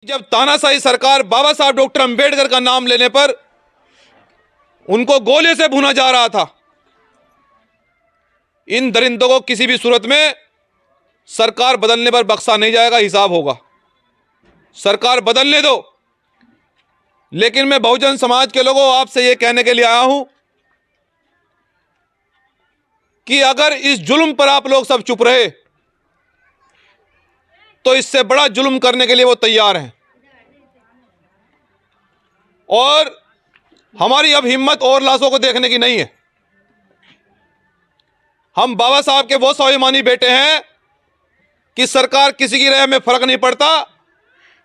जब तानाशाही सरकार बाबा साहब डॉक्टर अंबेडकर का नाम लेने पर उनको गोले से भूना जा रहा था, इन दरिंदों को किसी भी सूरत में सरकार बदलने पर बख्शा नहीं जाएगा, हिसाब होगा। सरकार बदलने दो। लेकिन मैं बहुजन समाज के लोगों आपसे यह कहने के लिए आया हूं कि अगर इस जुल्म पर आप लोग सब चुप रहे तो इससे बड़ा जुल्म करने के लिए वो तैयार हैं। और हमारी अब हिम्मत और लाशों को देखने की नहीं है। हम बाबा साहब के वो स्वाभिमानी बेटे हैं कि सरकार किसी की राय में फर्क नहीं पड़ता।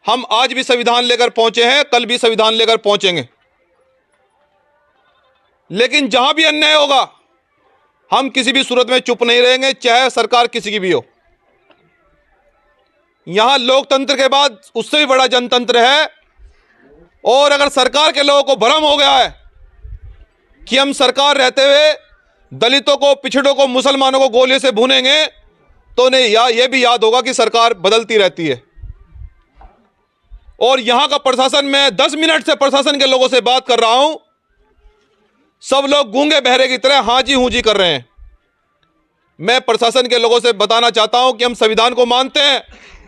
हम आज भी संविधान लेकर पहुंचे हैं, कल भी संविधान लेकर पहुंचेंगे। लेकिन जहां भी अन्याय होगा हम किसी भी सूरत में चुप नहीं रहेंगे, चाहे सरकार किसी की भी हो। यहां लोकतंत्र के बाद उससे भी बड़ा जनतंत्र है। और अगर सरकार के लोगों को भ्रम हो गया है कि हम सरकार रहते हुए दलितों को, पिछड़ों को, मुसलमानों को गोले से भूनेंगे, तो नहीं, यह भी याद होगा कि सरकार बदलती रहती है। और यहां का प्रशासन, मैं 10 मिनट से प्रशासन के लोगों से बात कर रहा हूं, सब लोग गूंगे बहरे की तरह हाँ जी हूं जी कर रहे हैं। मैं प्रशासन के लोगों से बताना चाहता हूं कि हम संविधान को मानते हैं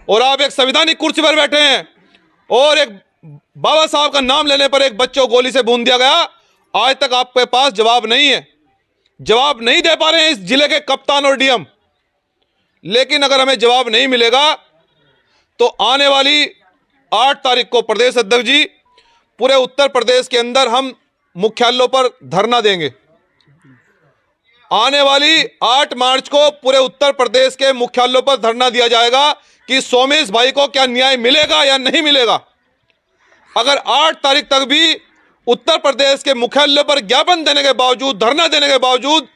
और आप एक संवैधानिक कुर्सी पर बैठे हैं और एक बाबा साहब का नाम लेने पर एक बच्चे को गोली से भून दिया गया। आज तक आपके पास जवाब नहीं है, जवाब नहीं दे पा रहे हैं इस जिले के कप्तान और डीएम। लेकिन अगर हमें जवाब नहीं मिलेगा तो आने वाली 8 तारीख को प्रदेश अध्यक्ष जी पूरे उत्तर प्रदेश के अंदर हम मुख्यालयों पर धरना देंगे। आने वाली 8 मार्च को पूरे उत्तर प्रदेश के मुख्यालयों पर धरना दिया जाएगा कि सोमेश भाई को क्या न्याय मिलेगा या नहीं मिलेगा। अगर 8 तारीख तक भी उत्तर प्रदेश के मुख्यालयों पर ज्ञापन देने के बावजूद, धरना देने के बावजूद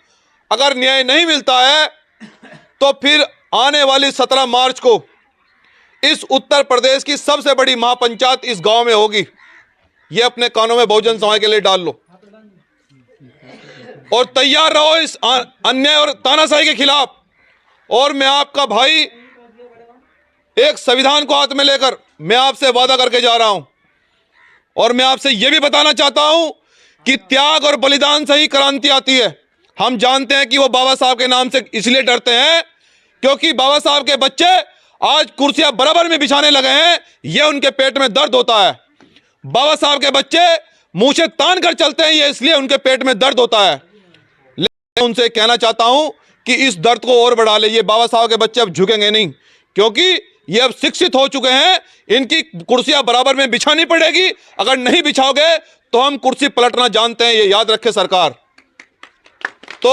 अगर न्याय नहीं मिलता है तो फिर आने वाली 17 मार्च को इस उत्तर प्रदेश की सबसे बड़ी महापंचायत इस गांव में होगी। यह अपने कानों में बहुजन समाज के लिए डाल लो और तैयार रहो इस अन्याय और तानाशाही के खिलाफ। और मैं आपका भाई एक संविधान को हाथ में लेकर मैं आपसे वादा करके जा रहा हूं और मैं आपसे यह भी बताना चाहता हूं कि त्याग और बलिदान से ही क्रांति आती है। हम जानते हैं कि वो बाबा साहब के नाम से इसलिए डरते हैं क्योंकि बाबा साहब के बच्चे आज कुर्सियां बराबर में बिछाने लगे हैं, यह उनके पेट में दर्द होता है। बाबा साहब के बच्चे मुंह से तान कर चलते हैं, यह इसलिए उनके पेट में दर्द होता है। लेकिन उनसे कहना चाहता हूं कि इस दर्द को और बढ़ा ले। ये बाबा साहब के बच्चे अब झुकेंगे नहीं क्योंकि ये अब शिक्षित हो चुके हैं। इनकी कुर्सियां बराबर में बिछानी पड़ेगी। अगर नहीं बिछाओगे तो हम कुर्सी पलटना जानते हैं, ये याद रखे सरकार। तो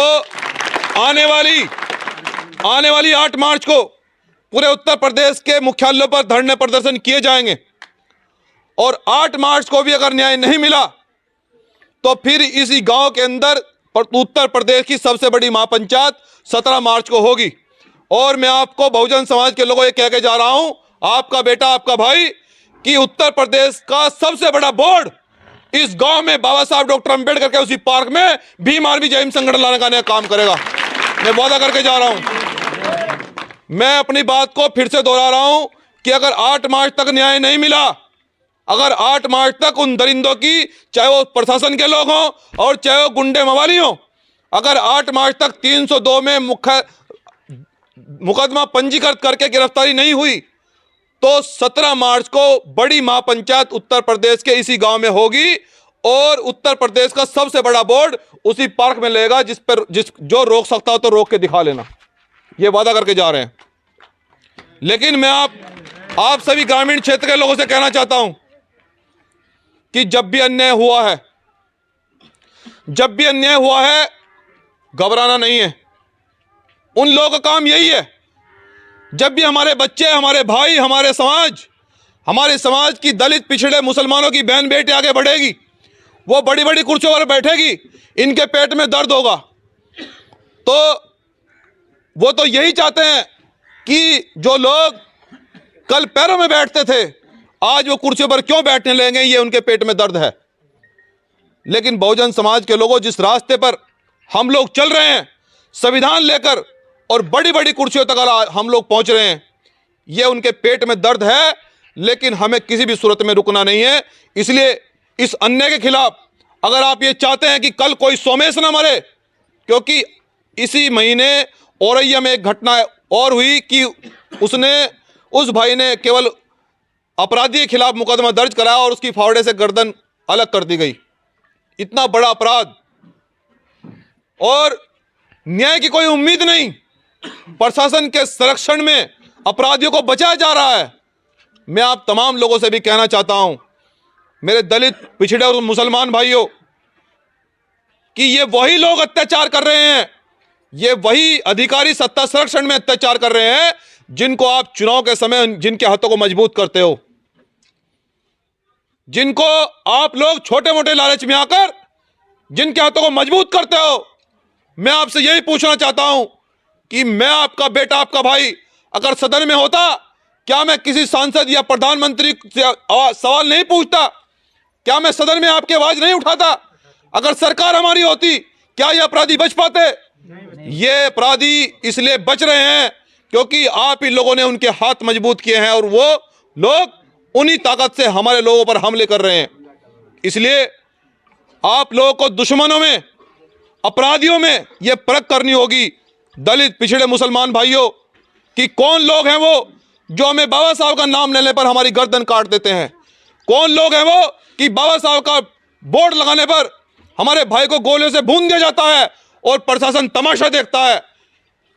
आने वाली 8 मार्च को पूरे उत्तर प्रदेश के मुख्यालयों पर धरने प्रदर्शन किए जाएंगे और 8 मार्च को भी अगर न्याय नहीं मिला तो फिर इसी गांव के अंदर उत्तर प्रदेश की सबसे बड़ी महापंचायत 17 मार्च को होगी। और मैं आपको बहुजन समाज के लोगों ये कह के जा रहा हूं, आपका बेटा, आपका भाई, कि उत्तर प्रदेश का सबसे बड़ा बोर्ड इस गांव में बाबा साहब डॉक्टर अंबेडकर के उसी पार्क में भीम आर्मी जय हिंद संगठन लाने का काम करेगा। मैं वादा करके जा रहा हूं। मैं अपनी बात को फिर से दोहरा रहा हूं कि अगर 8 मार्च तक न्याय नहीं मिला, अगर 8 मार्च तक उन दरिंदों की, चाहे वो प्रशासन के लोग हों और चाहे वो गुंडे मवाली हों, अगर 8 मार्च तक 302 में मुकदमा पंजीकृत करके गिरफ्तारी नहीं हुई तो 17 मार्च को बड़ी महापंचायत उत्तर प्रदेश के इसी गांव में होगी और उत्तर प्रदेश का सबसे बड़ा बोर्ड उसी पार्क में लेगा। जो रोक सकता हो तो रोक के दिखा लेना, ये वादा करके जा रहे हैं। लेकिन मैं आप सभी ग्रामीण क्षेत्र के लोगों से कहना चाहता हूं कि जब भी अन्याय हुआ है घबराना नहीं है। उन लोगों का काम यही है, जब भी हमारे बच्चे, हमारे भाई, हमारे समाज की दलित, पिछड़े, मुसलमानों की बहन बेटी आगे बढ़ेगी, वो बड़ी बड़ी कुर्सियों पर बैठेगी, इनके पेट में दर्द होगा, तो वो तो यही चाहते हैं कि जो लोग कल पैरों में बैठते थे आज वो कुर्सियों पर क्यों बैठने लगेंगे, ये उनके पेट में दर्द है। लेकिन बहुजन समाज के लोगों, जिस रास्ते पर हम लोग चल रहे हैं, संविधान लेकर और बड़ी बड़ी कुर्सियों तक हम लोग पहुंच रहे हैं, ये उनके पेट में दर्द है। लेकिन हमें किसी भी सूरत में रुकना नहीं है। इसलिए इस अन्याय के खिलाफ अगर आप ये चाहते हैं कि कल कोई सोमेश ना मरे, क्योंकि इसी महीने औरैया में एक घटना और हुई कि उस भाई ने केवल अपराधी के खिलाफ मुकदमा दर्ज कराया और उसकी फावड़े से गर्दन अलग कर दी गई। इतना बड़ा अपराध और न्याय की कोई उम्मीद नहीं, प्रशासन के संरक्षण में अपराधियों को बचाया जा रहा है। मैं आप तमाम लोगों से भी कहना चाहता हूं, मेरे दलित, पिछड़े और मुसलमान भाइयों, कि ये वही लोग अत्याचार कर रहे हैं, ये वही अधिकारी सत्ता संरक्षण में अत्याचार कर रहे हैं जिनको आप चुनाव के समय जिनके हाथों को मजबूत करते हो, जिनको आप लोग छोटे मोटे लालच में आकर जिनके हाथों को मजबूत करते हो। मैं आपसे यही पूछना चाहता हूं कि मैं आपका बेटा, आपका भाई अगर सदन में होता, क्या मैं किसी सांसद या प्रधानमंत्री से सवाल नहीं पूछता? क्या मैं सदन में आपकी आवाज नहीं उठाता? अगर सरकार हमारी होती, क्या ये अपराधी बच पाते? ये अपराधी इसलिए बच रहे हैं क्योंकि आप ही लोगों ने उनके हाथ मजबूत किए हैं और वो लोग उन्हीं ताकत से हमारे लोगों पर हमले कर रहे हैं। इसलिए आप लोगों को दुश्मनों में, अपराधियों में यह परख करनी होगी, दलित, पिछड़े, मुसलमान भाइयों, कि कौन लोग हैं वो जो हमें बाबा साहब का नाम लेने पर हमारी गर्दन काट देते हैं। कौन लोग हैं वो कि बाबा साहब का बोर्ड लगाने पर हमारे भाई को गोलियों से भून दिया जाता है और प्रशासन तमाशा देखता है।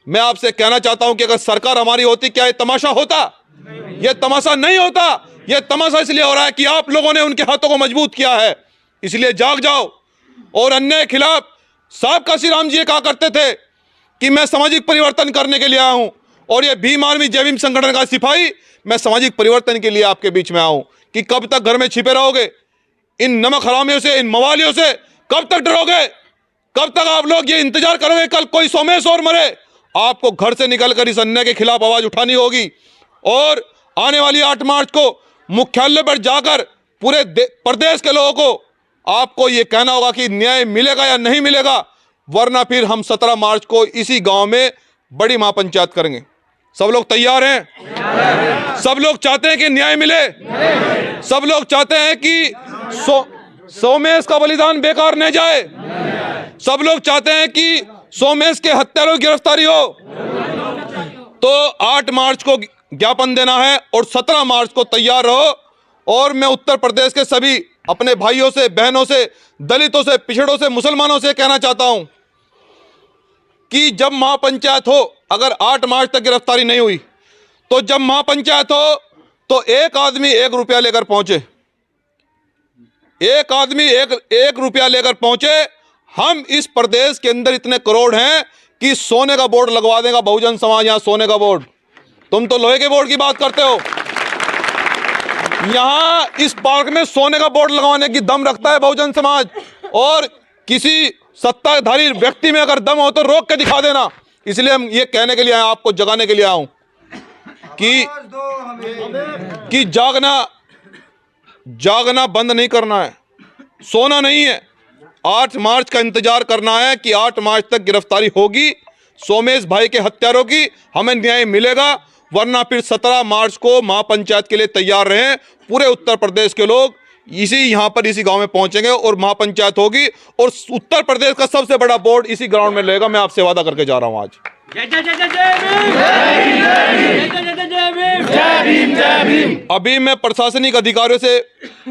मैं आपसे कहना चाहता हूं कि अगर सरकार हमारी होती, क्या ये तमाशा होता? ये तमाशा नहीं होता। ये तमाशा इसलिए हो रहा है कि आप लोगों ने उनके हाथों को मजबूत किया है। इसलिए जाग जाओ और अन्याय के खिलाफ। साहब काशीराम जी कहा करते थे कि मैं सामाजिक परिवर्तन करने के लिए आया हूं, और ये भीम आर्मी जय भीम संगठन का सिपाही, मैं सामाजिक परिवर्तन के लिए आपके बीच में आऊं। कि कब तक घर में छिपे रहोगे? इन नमक हरामियों से, इन मवालियों से कब तक डरोगे? कब तक आप लोग ये इंतजार करोगे कल कोई सोमेश और मरे? आपको घर से निकलकर इस अन्याय के खिलाफ आवाज उठानी होगी और आने वाली 8 मार्च को मुख्यालय पर जाकर पूरे प्रदेश के लोगों को आपको ये कहना होगा कि न्याय मिलेगा या नहीं मिलेगा, वरना फिर हम 17 मार्च को इसी गांव में बड़ी महापंचायत करेंगे। सब लोग तैयार हैं? सब लोग चाहते हैं कि न्याय मिले? सब लोग चाहते हैं कि सोमेश का बलिदान बेकार न जाए? सब लोग चाहते हैं कि सोमेश के हत्यारों की गिरफ्तारी हो? तो 8 मार्च को ज्ञापन देना है और 17 मार्च को तैयार रहो। और मैं उत्तर प्रदेश के सभी अपने भाइयों से, बहनों से, दलितों से, पिछड़ों से, मुसलमानों से कहना चाहता हूं कि जब महापंचायत हो, अगर 8 मार्च तक गिरफ्तारी नहीं हुई तो जब महापंचायत हो तो एक आदमी 1 रुपया लेकर पहुंचे, एक आदमी एक रुपया लेकर पहुंचे। हम इस प्रदेश के अंदर इतने करोड़ हैं कि सोने का बोर्ड लगवा देगा बहुजन समाज। यहां सोने का बोर्ड, तुम तो लोहे के बोर्ड की बात करते हो। यहां इस पार्क में सोने का बोर्ड लगवाने की दम रखता है बहुजन समाज। और किसी सत्ताधारी व्यक्ति में अगर दम हो तो रोक के दिखा देना। इसलिए हम ये कहने के लिए आए, आपको जगाने के लिए आऊं कि जागना बंद नहीं करना है, सोना नहीं है। 8 मार्च का इंतजार करना है कि 8 मार्च तक गिरफ्तारी होगी सोमेश भाई के हत्यारों की, हमें न्याय मिलेगा। वरना फिर 17 मार्च को महापंचायत के लिए तैयार रहें। पूरे उत्तर प्रदेश के लोग यहां पर इसी गांव में पहुंचेंगे और महापंचायत होगी और उत्तर प्रदेश का सबसे बड़ा बोर्ड इसी ग्राउंड में लगेगा। मैं आपसे वादा करके जा रहा हूं आज। अभी मैं प्रशासनिक अधिकारियों से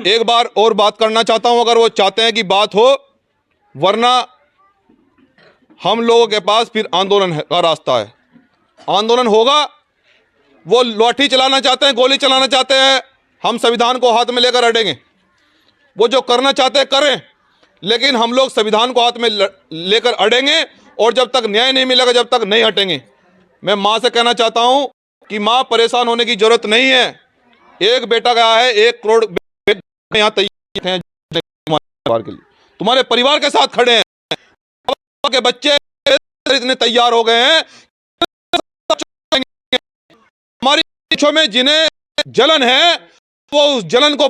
एक बार और बात करना चाहता हूं, अगर वो चाहते हैं कि बात हो, वरना हम लोगों के पास फिर आंदोलन का रास्ता है। आंदोलन होगा। वो लाठी चलाना चाहते हैं, गोली चलाना चाहते हैं, हम संविधान को हाथ में लेकर अड़ेंगे। वो जो करना चाहते हैं करें, लेकिन हम लोग संविधान को हाथ में लेकर अड़ेंगे और जब तक न्याय नहीं मिलेगा, जब तक नहीं हटेंगे। मैं माँ से कहना चाहता हूं कि माँ, परेशान होने की जरूरत नहीं है। एक बेटा गया है, 1 करोड़ यहाँ तैयार हैं के लिए, तुम्हारे परिवार के साथ खड़े हैं। के बच्चे इतने तैयार हो गए हैं। हमारी मूंछों में जिन्हें जलन है वो उस जलन को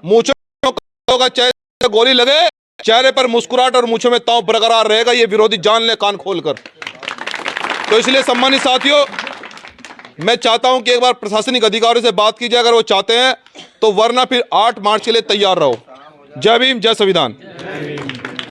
मूंछों का चेहरे गोली लगे, चेहरे पर मुस्कुराहट और मूंछों में ताव बरकरार रहेगा। ये विरोधी जान ले कान खोलकर। तो इसलिए सम्मानित साथियों, मैं चाहता हूं कि एक बार प्रशासनिक अधिकारियों से बात कीजिए अगर वो चाहते हैं तो, वरना फिर 8 मार्च के लिए तैयार रहो। जय भीम, जय संविधान।